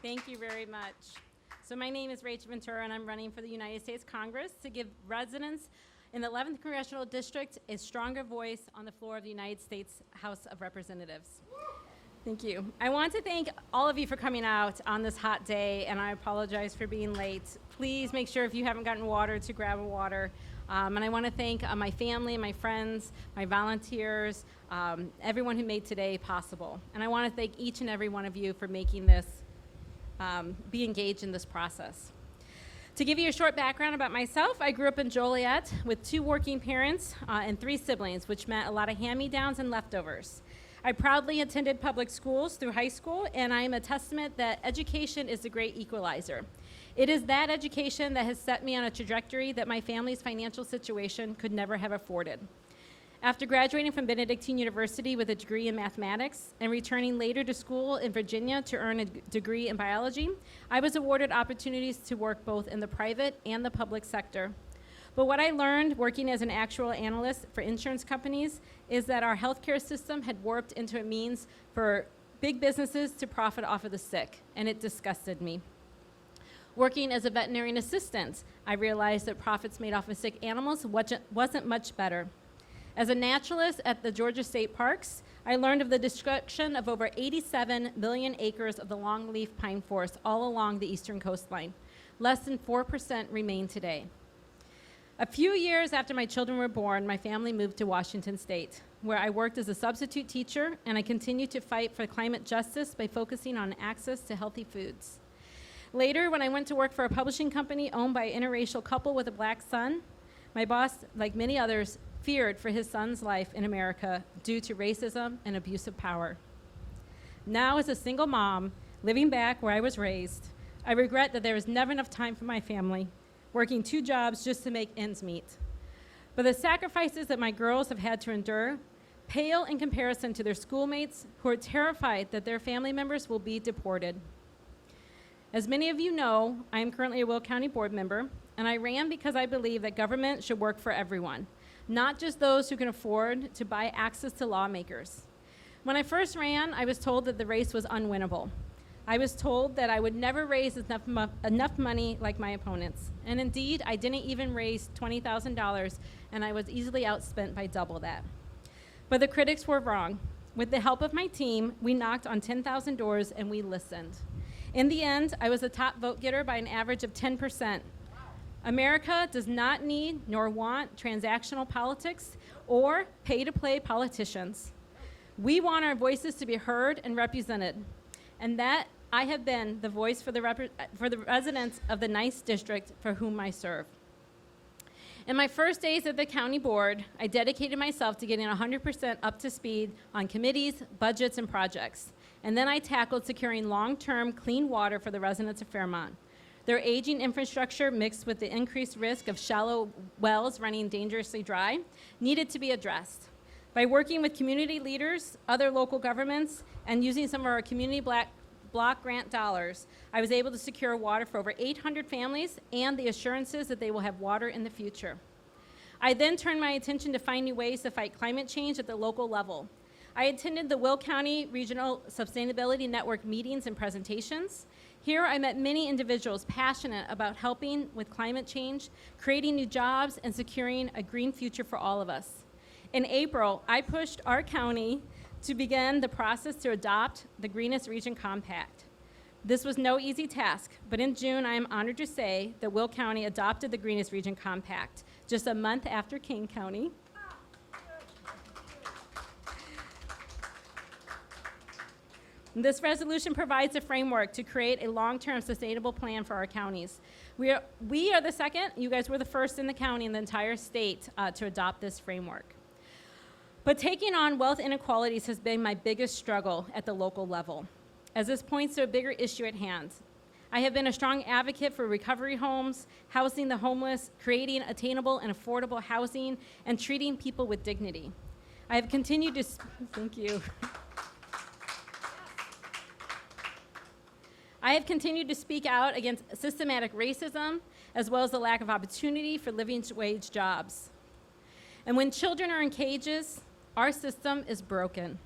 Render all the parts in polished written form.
Thank you very much. So my name is Rachel Ventura, and I'm running for the United States Congress to give residents in the 11th Congressional District a stronger voice on the floor of the United States House of Representatives. Thank you. I want to thank all of you for coming out on this hot day, and I apologize for being late. Please make sure if you haven't gotten water to grab a water. And I want to thank my family, my friends, my volunteers, everyone who made today possible. And I want to thank each and every one of you for making this be engaged in this process. To give you a short background about myself, I grew up in Joliet with 2 working parents and 3 siblings, which meant a lot of hand-me-downs and leftovers. I proudly attended public schools through high school, and I am a testament that education is the great equalizer. It is that education that has set me on a trajectory that my family's financial situation could never have afforded. After graduating from Benedictine University with a degree in mathematics and returning later to school in Virginia to earn a degree in biology, I was awarded opportunities to work both in the private and the public sector. But what I learned working as an actuarial analyst for insurance companies is that our healthcare system had warped into a means for big businesses to profit off of the sick, and it disgusted me. Working as a veterinarian assistant, I realized that profits made off of sick animals wasn't much better. As a naturalist at the Georgia State Parks, I learned of the destruction of over 87 million acres of the longleaf pine forest all along the eastern coastline. Less than 4% remain today. A few years after my children were born, my family moved to Washington State, where I worked as a substitute teacher, and I continued to fight for climate justice by focusing on access to healthy foods. Later, when I went to work for a publishing company owned by an interracial couple with a black son, my boss, like many others, feared for his son's life in America due to racism and abuse of power. Now, as a single mom, living back where I was raised, I regret that there was never enough time for my family, working 2 jobs just to make ends meet. But the sacrifices that my girls have had to endure pale in comparison to their schoolmates who are terrified that their family members will be deported. As many of you know, I am currently a Will County board member, and I ran because I believe that government should work for everyone, not just those who can afford to buy access to lawmakers. When I first ran, I was told that the race was unwinnable. I was told that I would never raise enough money like my opponents. And indeed, I didn't even raise $20,000, and I was easily outspent by double that. But the critics were wrong. With the help of my team, we knocked on 10,000 doors and we listened. In the end, I was the top vote getter by an average of 10%. America does not need nor want transactional politics or pay-to-play politicians. We want our voices to be heard and represented, and that I have been the voice for the residents of the 9th District for whom I serve. In my first days at the county board, I dedicated myself to getting 100% up to speed on committees, budgets, and projects. And then I tackled securing long-term clean water for the residents of Fairmont. Their aging infrastructure, mixed with the increased risk of shallow wells running dangerously dry, needed to be addressed. By working with community leaders, other local governments, and using some of our community block grant dollars, I was able to secure water for over 800 families and the assurances that they will have water in the future. I then turned my attention to finding ways to fight climate change at the local level. I attended the Will County Regional Sustainability Network meetings and presentations. Here I met many individuals passionate about helping with climate change, creating new jobs, and securing a green future for all of us. In April, I pushed our county to begin the process to adopt the Greenest Region Compact. This was no easy task, but in June, I am honored to say that Will County adopted the Greenest Region Compact just a month after King County. This resolution provides a framework to create a long-term sustainable plan for our counties. We are the second. You guys were the first in the county and the entire state to adopt this framework. But taking on wealth inequalities has been my biggest struggle at the local level, as this points to a bigger issue at hand. I have been a strong advocate for recovery homes, housing the homeless, creating attainable and affordable housing, and treating people with dignity. I have continued to, thank you. I have continued to speak out against systematic racism, as well as the lack of opportunity for living wage jobs. And when children are in cages, our system is broken.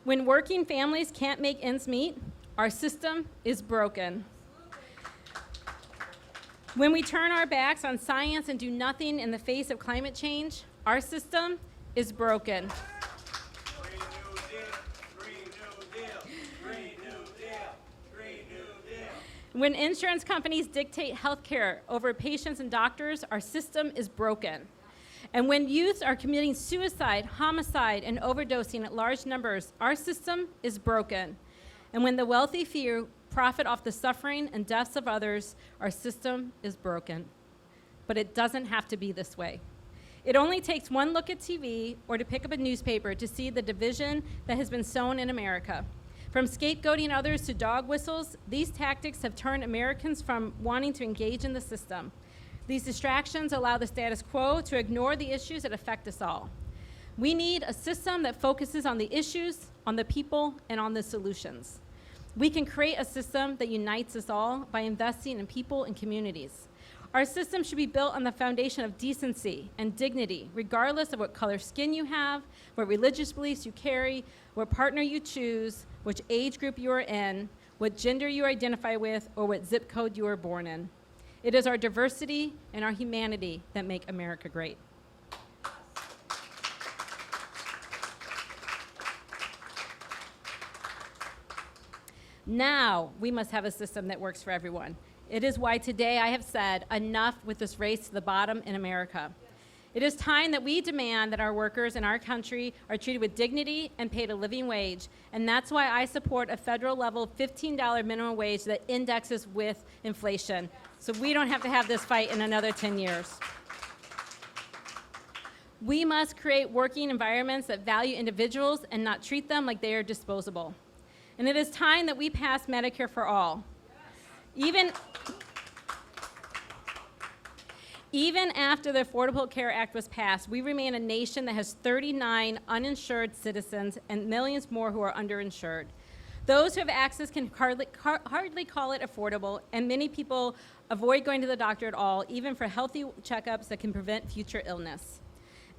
When working families can't make ends meet, our system is broken. When we turn our backs on science and do nothing in the face of climate change, our system is broken. When insurance companies dictate health care over patients and doctors, our system is broken. And when youths are committing suicide, homicide, and overdosing at large numbers, our system is broken. And when the wealthy few profit off the suffering and deaths of others, our system is broken. But it doesn't have to be this way. It only takes one look at TV or to pick up a newspaper to see the division that has been sown in America. From scapegoating others to dog whistles, these tactics have turned Americans from wanting to engage in the system. These distractions allow the status quo to ignore the issues that affect us all. We need a system that focuses on the issues, on the people, and on the solutions. We can create a system that unites us all by investing in people and communities. Our system should be built on the foundation of decency and dignity, regardless of what color skin you have, what religious beliefs you carry, what partner you choose, which age group you are in, what gender you identify with, or what zip code you were born in. It is our diversity and our humanity that make America great. Now, we must have a system that works for everyone. It is why today I have said, enough with this race to the bottom in America. It is time that we demand that our workers in our country are treated with dignity and paid a living wage, and that's why I support a federal level $15 minimum wage that indexes with inflation, so we don't have to have this fight in another 10 years. We must create working environments that value individuals and not treat them like they are disposable. And it is time that we pass Medicare for all. Even after the Affordable Care Act was passed, we remain a nation that has 39 uninsured citizens and millions more who are underinsured. Those who have access can hardly call it affordable, and many people avoid going to the doctor at all, even for healthy checkups that can prevent future illness.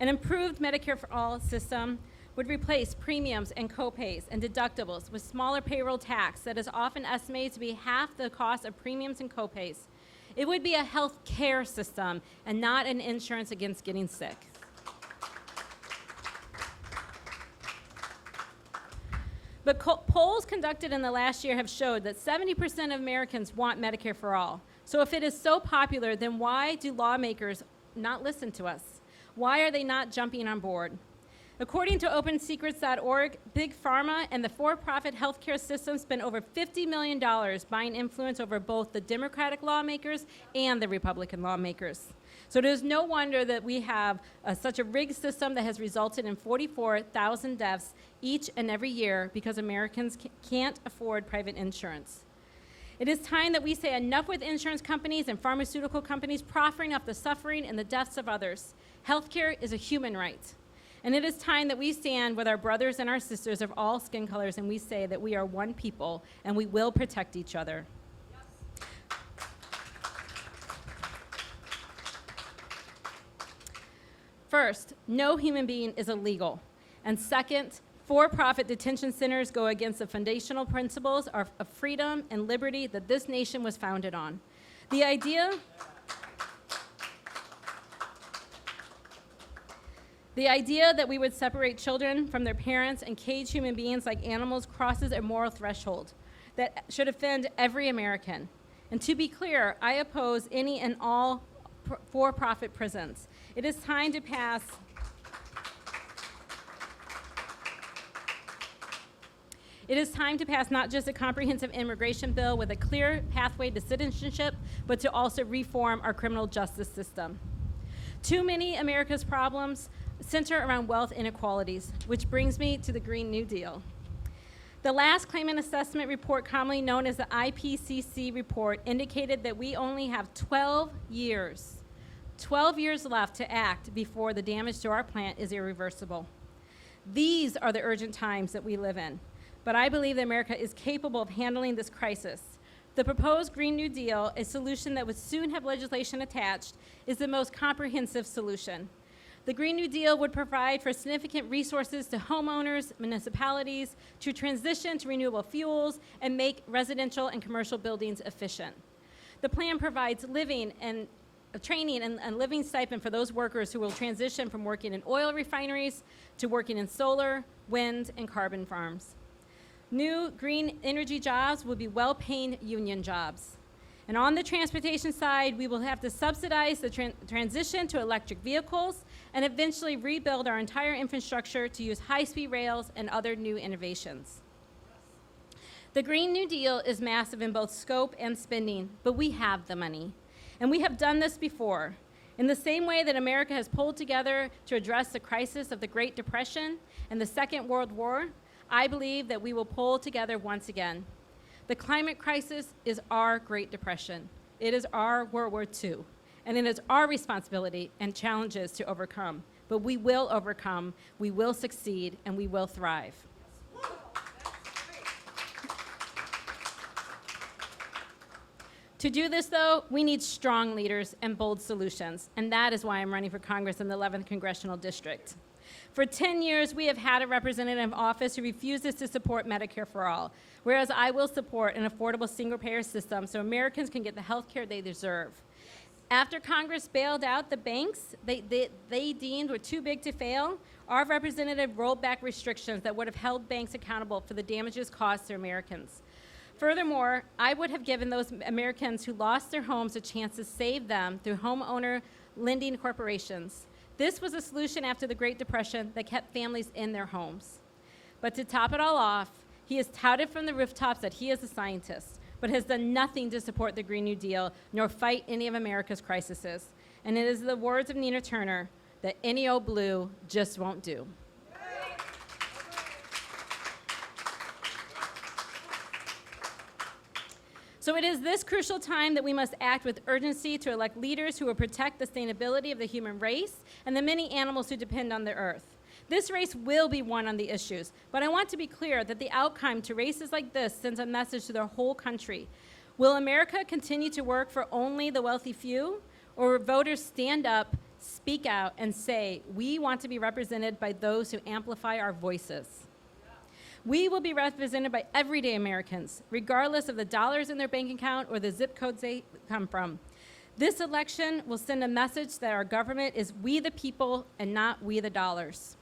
An improved Medicare for All system would replace premiums and copays and deductibles with smaller payroll tax that is often estimated to be half the cost of premiums and copays. It would be a health care system and not an insurance against getting sick. But polls conducted in the last year have showed that 70% of Americans want Medicare for all. So if it is so popular, then why do lawmakers not listen to us? Why are they not jumping on board? According to OpenSecrets.org, Big Pharma and the for-profit healthcare system spent over $50 million buying influence over both the Democratic lawmakers and the Republican lawmakers. So it is no wonder that we have such a rigged system that has resulted in 44,000 deaths each and every year because Americans can't afford private insurance. It is time that we say enough with insurance companies and pharmaceutical companies proffering up the suffering and the deaths of others. Healthcare is a human right. And it is time that we stand with our brothers and our sisters of all skin colors and we say that we are one people and we will protect each other. Yes. First, no human being is illegal. And second, for-profit detention centers go against the foundational principles of freedom and liberty that this nation was founded on. The idea that we would separate children from their parents and cage human beings like animals crosses a moral threshold that should offend every American. And to be clear, I oppose any and all for-profit prisons. It is time to pass not just a comprehensive immigration bill with a clear pathway to citizenship, but to also reform our criminal justice system. Too many America's problems center around wealth inequalities, which brings me to the Green New Deal. The last Climate Assessment Report, commonly known as the IPCC report, indicated that we only have 12 years left to act before the damage to our planet is irreversible. These are the urgent times that we live in, but I believe that America is capable of handling this crisis. The proposed Green New Deal, a solution that would soon have legislation attached, is the most comprehensive solution. The Green New Deal would provide for significant resources to homeowners, municipalities, to transition to renewable fuels and make residential and commercial buildings efficient. The plan provides living and training and living stipend for those workers who will transition from working in oil refineries to working in solar, wind, and carbon farms. New green energy jobs will be well-paying union jobs. And on the transportation side, we will have to subsidize the transition to electric vehicles and eventually rebuild our entire infrastructure to use high-speed rails and other new innovations. The Green New Deal is massive in both scope and spending, but we have the money. And we have done this before. In the same way that America has pulled together to address the crisis of the Great Depression and the Second World War, I believe that we will pull together once again. The climate crisis is our Great Depression. It is our World War II. And it is our responsibility and challenges to overcome. But we will overcome, we will succeed, and we will thrive. To do this, though, we need strong leaders and bold solutions, and that is why I'm running for Congress in the 11th Congressional District. For 10 years, we have had a representative in office who refuses to support Medicare for all, whereas I will support an affordable single-payer system so Americans can get the health care they deserve. After Congress bailed out the banks they deemed were too big to fail, our representative rolled back restrictions that would have held banks accountable for the damages caused to Americans. Furthermore, I would have given those Americans who lost their homes a chance to save them through homeowner lending corporations. This was a solution after the Great Depression that kept families in their homes. But to top it all off, he has touted from the rooftops that he is a scientist, but has done nothing to support the Green New Deal nor fight any of America's crises. And it is the words of Nina Turner that any old blue just won't do. So it is this crucial time that we must act with urgency to elect leaders who will protect the sustainability of the human race and the many animals who depend on the earth. This race will be won on the issues, but I want to be clear that the outcome to races like this sends a message to the whole country. Will America continue to work for only the wealthy few, or will voters stand up, speak out, and say, we want to be represented by those who amplify our voices? We will be represented by everyday Americans, regardless of the dollars in their bank account or the zip codes they come from. This election will send a message that our government is we the people and not we the dollars.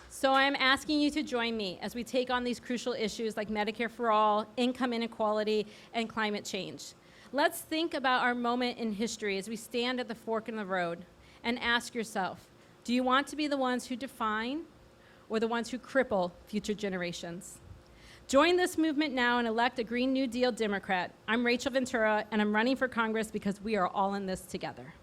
So I'm asking you to join me as we take on these crucial issues like Medicare for all, income inequality, and climate change. Let's think about our moment in history as we stand at the fork in the road. And ask yourself, do you want to be the ones who define or the ones who cripple future generations? Join this movement now and elect a Green New Deal Democrat. I'm Rachel Ventura, and I'm running for Congress because we are all in this together.